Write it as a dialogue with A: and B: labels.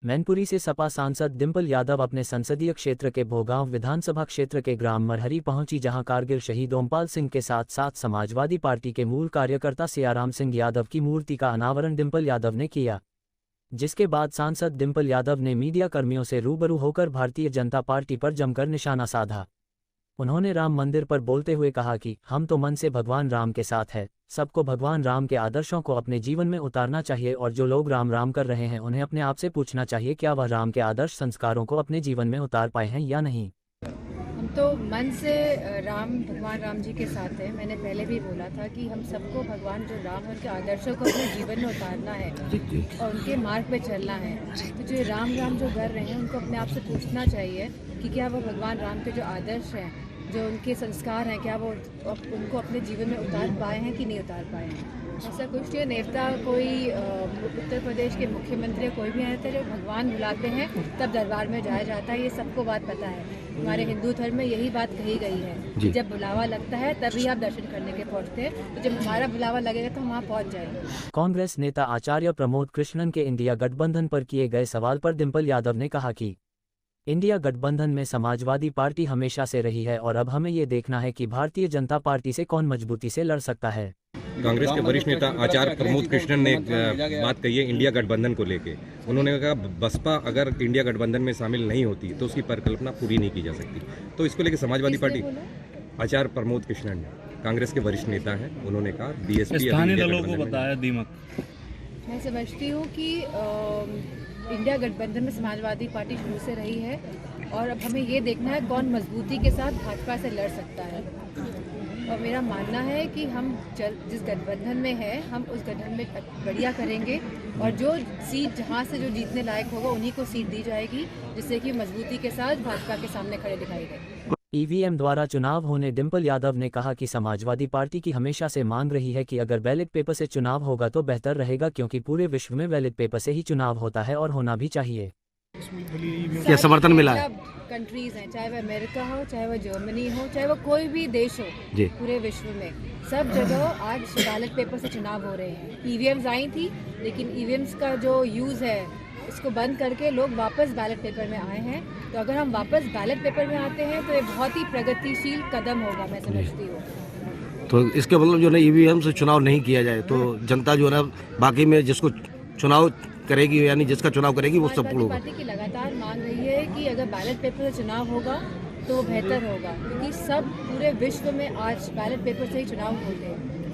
A: मैनपुरी से सपा सांसद डिंपल यादव अपने संसदीय क्षेत्र के भोगांव विधानसभा क्षेत्र के ग्राम मरहरी पहुंची, जहां कारगिल शहीद ओमपाल सिंह के साथ साथ समाजवादी पार्टी के मूल कार्यकर्ता सियाराम सिंह यादव की मूर्ति का अनावरण डिंपल यादव ने किया। जिसके बाद सांसद डिंपल यादव ने मीडिया कर्मियों से रूबरू होकर भारतीय जनता पार्टी पर जमकर निशाना साधा। उन्होंने राम मंदिर पर बोलते हुए कहा कि हम तो मन से भगवान राम के साथ है, सबको भगवान राम के आदर्शों को अपने जीवन में उतारना चाहिए और जो लोग राम राम कर रहे हैं उन्हें अपने आप से पूछना चाहिए क्या वह राम के आदर्श संस्कारों को अपने जीवन में उतार पाए हैं या नहीं।
B: हम तो मन से भगवान राम जी के साथ हैं। मैंने पहले भी बोला था कि हम सबको भगवान जो राम है उनके आदर्शों को अपने जीवन में उतारना है और उनके मार्ग पे चलना है। तो जो राम राम जो कर रहे हैं उनको अपने आप से पूछना चाहिए कि क्या वो भगवान राम के जो आदर्श हैं, जो उनके संस्कार हैं, क्या वो उनको अपने जीवन में उतार पाए हैं कि नहीं उतार पाए हैं। ऐसा कुछ नहीं। नेता कोई उत्तर प्रदेश के मुख्यमंत्री कोई भी आते जो भगवान बुलाते हैं तब दरबार में जाया जाता है, ये सबको बात पता है। हमारे हिंदू धर्म में यही बात कही गई है, जब बुलावा लगता है तभी आप दर्शन करने के पहुंचते हैं, तो जब हमारा बुलावा लगेगा तो हम वहाँ पहुँच जाएंगे।
A: कांग्रेस नेता आचार्य प्रमोद कृष्णन के इंडिया गठबंधन पर किए गए सवाल पर डिंपल यादव ने कहा कि इंडिया गठबंधन में समाजवादी पार्टी हमेशा से रही है और अब हमें ये देखना है कि भारतीय जनता पार्टी से कौन मजबूती से लड़ सकता है।
C: कांग्रेस के वरिष्ठ नेता आचार्य प्रमोद कृष्णन ने एक बात कही है इंडिया गठबंधन को लेके। उन्होंने कहा बसपा अगर इंडिया गठबंधन में शामिल नहीं होती तो उसकी परिकल्पना पूरी नहीं की जा सकती। तो इसको लेके समाजवादी पार्टी, आचार्य प्रमोद कृष्णन कांग्रेस के वरिष्ठ नेता हैं, उन्होंने कहा बीएसपी
D: स्थानीय दलों को बताया दीमक।
B: मैं समझती हूँ कि इंडिया गठबंधन में समाजवादी पार्टी शुरू से रही है और अब हमें ये देखना है कौन मजबूती के साथ भाजपा से लड़ सकता है। और मेरा मानना है कि हम जिस गठबंधन में है हम उस गठबंधन में बढ़िया करेंगे और जो सीट जहाँ से जो जीतने लायक होगा उन्हीं को सीट दी जाएगी, जिससे कि मजबूती के साथ भाजपा के सामने खड़े दिखाई दे।
A: ईवीएम द्वारा चुनाव होने डिंपल यादव ने कहा कि समाजवादी पार्टी की हमेशा से मांग रही है कि अगर बैलेट पेपर से चुनाव होगा तो बेहतर रहेगा, क्योंकि पूरे विश्व में बैलेट पेपर से ही चुनाव होता है और होना भी चाहिए।
D: क्या समर्थन मिला है?
B: कंट्रीज हैं, चाहे वह अमेरिका हो, चाहे वह जर्मनी हो, चाहे वह कोई भी देश हो, पूरे विश्व में सब जगह आज बैलेट पेपर से चुनाव हो रहे हैं। ईवीएम्स आई थी, लेकिन ईवीएम्स का जो यूज़ है इसको बंद करके लोग वापस बैलेट पेपर में आए हैं। तो अगर हम वापस बैलेट पेपर में आते हैं तो ये बहुत ही प्रगतिशील कदम होगा, मैं समझती हूँ।
D: तो इसके मतलब जो है ईवीएम से चुनाव नहीं किया जाए तो जनता जो है ना बाकी में जिसको चुनाव करेगी, यानी जिसका चुनाव करेगी वो सब होगा।
B: पार्टी की लगातार मांग रही है कि अगर बैलेट पेपर से चुनाव होगा तो बेहतर होगा, क्योंकि सब पूरे विश्व में आज बैलेट पेपर से ही चुनाव होते हैं।